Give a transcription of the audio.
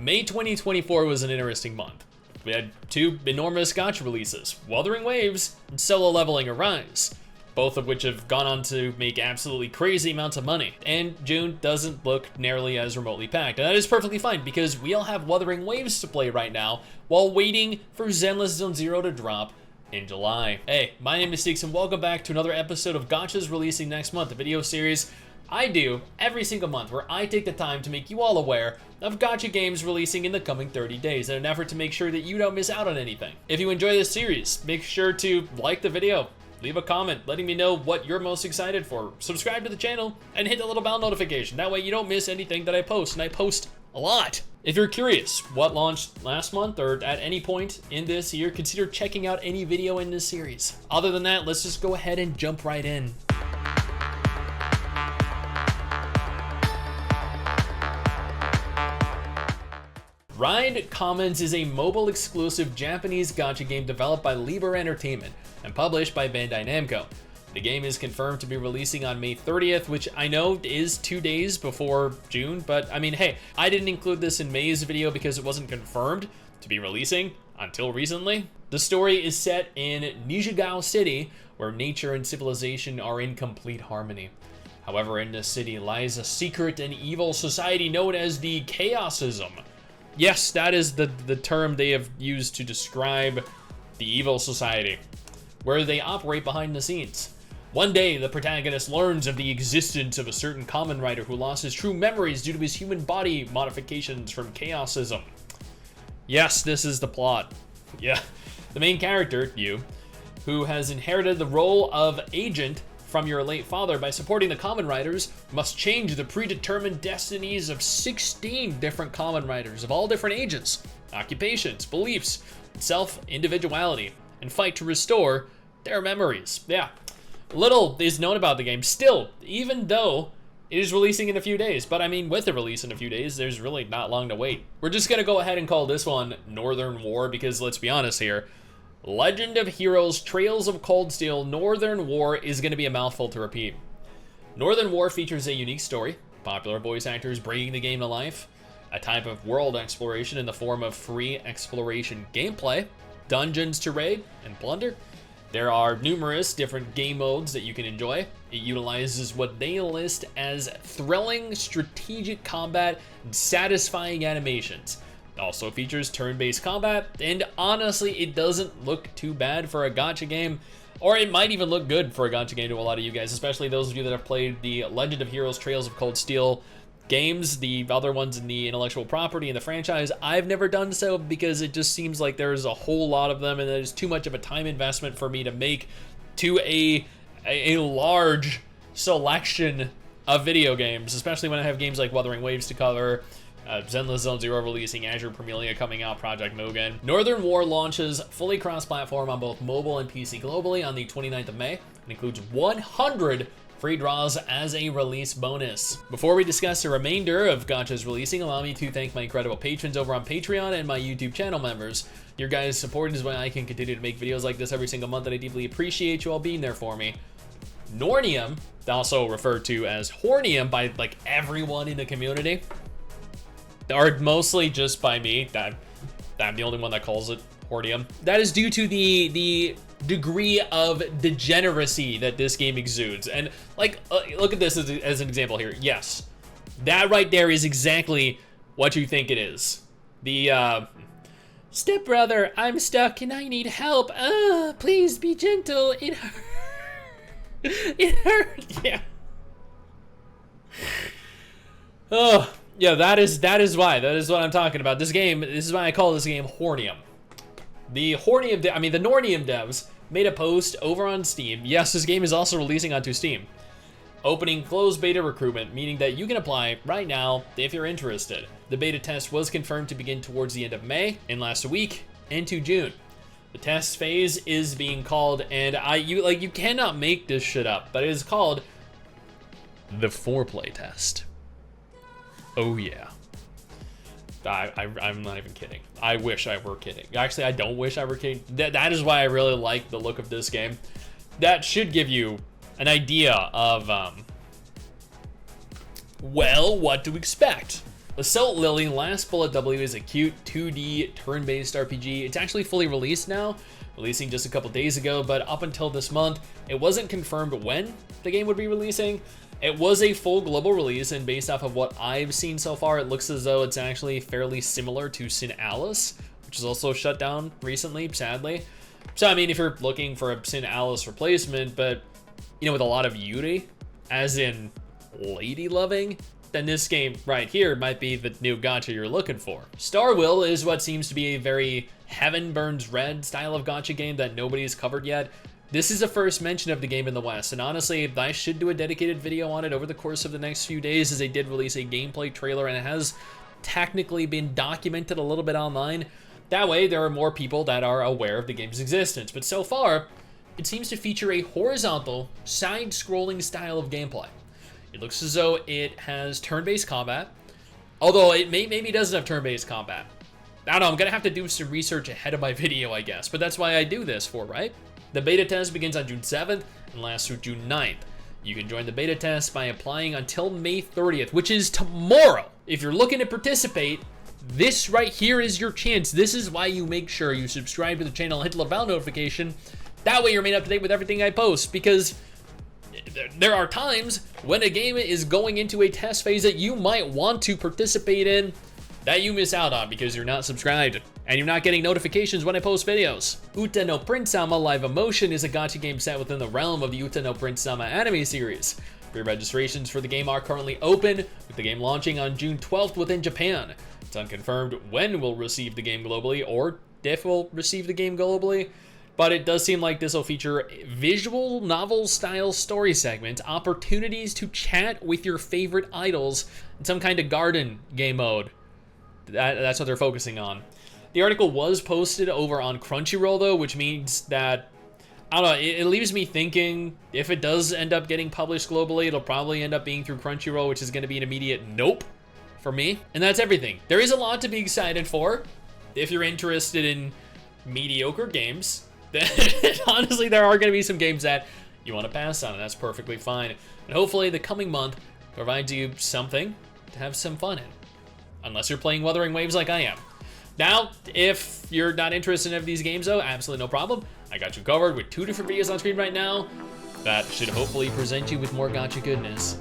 May 2024 was an interesting month. We had two enormous Gacha releases, Wuthering Waves and Solo Leveling Arise, both of which have gone on to make absolutely crazy amounts of money. And June doesn't look nearly as remotely packed. And that is perfectly fine because we all have Wuthering Waves to play right now while waiting for Zenless Zone Zero to drop in July. Hey, my name is Stix and welcome back to another episode of Gachas releasing next month, a video series I do every single month where I take the time to make you all aware of Gacha games releasing in the coming 30 days in an effort to make sure that you don't miss out on anything. If you enjoy this series, make sure to like the video, leave a comment letting me know what you're most excited for, subscribe to the channel, and hit the little bell notification. That way you don't miss anything that I post, and I post a lot. If you're curious what launched last month or at any point in this year, consider checking out any video in this series. Other than that, let's just go ahead and jump right in. Ride Kamens is a mobile-exclusive Japanese gacha game developed by Leveing Entertainment and published by Bandai Namco. The game is confirmed to be releasing on May 30th, which I know is 2 days before June, but I mean, hey, I didn't include this in May's video because it wasn't confirmed to be releasing until recently. The story is set in Nijigao City, where nature and civilization are in complete harmony. However, in this city lies a secret and evil society known as the Chaosism. Yes, that is the term they have used to describe the evil society, where they operate behind the scenes. One day, the protagonist learns of the existence of a certain common rider who lost his true memories due to his human body modifications from Chaosism. Yes, this is the plot. Yeah, the main character, you, who has inherited the role of agent from your late father by supporting the Kamen Riders, must change the predetermined destinies of 16 different Kamen Riders of all different ages, occupations, beliefs, self-individuality, and fight to restore their memories. Yeah, little is known about the game still, even though it is releasing in a few days. But I mean, with the release in a few days, there's really not long to wait. We're just gonna go ahead and call this one Northern War because let's be honest here, Legend of Heroes Trails of Cold Steel Northern War is going to be a mouthful to repeat. Northern War features a unique story, popular voice actors bringing the game to life, a type of world exploration in the form of free exploration gameplay, dungeons to raid and plunder. There are numerous different game modes that you can enjoy. It utilizes what they list as thrilling strategic combat and satisfying animations. It also features turn-based combat, and honestly, it doesn't look too bad for a gacha game, or it might even look good for a gacha game to a lot of you guys, especially those of you that have played the Legend of Heroes Trails of Cold Steel games, the other ones in the intellectual property in the franchise. I've never done so because it just seems like there's a whole lot of them, and there's too much of a time investment for me to make to a large selection of video games, especially when I have games like Wuthering Waves to cover, Zenless Zone Zero releasing, Azure Premilia coming out, Project Mugen. Northern War launches fully cross-platform on both mobile and PC globally on the 29th of May and includes 100 free draws as a release bonus. Before we discuss the remainder of Gacha's releasing, allow me to thank my incredible patrons over on Patreon and my YouTube channel members. Your guys' support is why I can continue to make videos like this every single month, and I deeply appreciate you all being there for me. Nornium, also referred to as Hornium by like everyone in the community, or mostly just by me, that I'm the only one that calls it Hornium. That is due to the degree of degeneracy that this game exudes. And like, look at this as an example here. Yes, that right there is exactly what you think it is. The stepbrother, I'm stuck and I need help. Please be gentle. It hurt. It hurt. Yeah. Oh. Yeah, that is why. That is what I'm talking about. This is why I call this game Hornium. The Nornium devs made a post over on Steam. Yes, this game is also releasing onto Steam. Opening closed beta recruitment, meaning that you can apply right now if you're interested. The beta test was confirmed to begin towards the end of May and last week into June. The test phase is being called, and you cannot make this shit up, but it is called the foreplay test. Oh yeah. I'm not even kidding. I wish I were kidding. Actually, I don't wish I were kidding. That is why I really like the look of this game. That should give you an idea of, well, what to expect. Assault Lily Last Bullet W is a cute 2D turn-based RPG. It's actually fully released now, releasing just a couple days ago, but up until this month, it wasn't confirmed when the game would be releasing. It was a full global release, and based off of what I've seen so far, it looks as though it's actually fairly similar to Sin Alice, which is also shut down recently, sadly. So, I mean, if you're looking for a Sin Alice replacement, but, you know, with a lot of Yuri, as in lady loving, then this game right here might be the new gacha you're looking for. Starwill is what seems to be a very Heaven Burns Red style of gacha game that nobody's covered yet. This is the first mention of the game in the West, and honestly, I should do a dedicated video on it over the course of the next few days, as they did release a gameplay trailer, and it has technically been documented a little bit online. That way, there are more people that are aware of the game's existence, but so far, it seems to feature a horizontal, side-scrolling style of gameplay. It looks as though it has turn-based combat, although it maybe doesn't have turn-based combat. I don't know, I'm gonna have to do some research ahead of my video, I guess, but that's why I do this for, right? The beta test begins on June 7th and lasts through June 9th. You can join the beta test by applying until May 30th, which is tomorrow. If you're looking to participate, this right here is your chance. This is why you make sure you subscribe to the channel and hit the bell notification. That way you're made up to date with everything I post, because there are times when a game is going into a test phase that you might want to participate in that you miss out on because you're not subscribed and you're not getting notifications when I post videos. Uta no Prince Sama Live Emotion is a gacha game set within the realm of the Uta no Prince Sama anime series. Pre-registrations for the game are currently open, with the game launching on June 12th within Japan. It's unconfirmed when we'll receive the game globally or if we'll receive the game globally, but it does seem like this will feature visual novel style story segments, opportunities to chat with your favorite idols, and some kind of garden game mode. That's what they're focusing on. The article was posted over on Crunchyroll though, which means that, I don't know, it leaves me thinking if it does end up getting published globally, it'll probably end up being through Crunchyroll, which is going to be an immediate nope for me. And that's everything. There is a lot to be excited for. If you're interested in mediocre games, then honestly, there are going to be some games that you want to pass on, and that's perfectly fine. And hopefully the coming month provides you something to have some fun in. Unless you're playing Wuthering Waves like I am. Now, if you're not interested in any of these games though, absolutely no problem. I got you covered with 2 different videos on screen right now that should hopefully present you with more gacha goodness.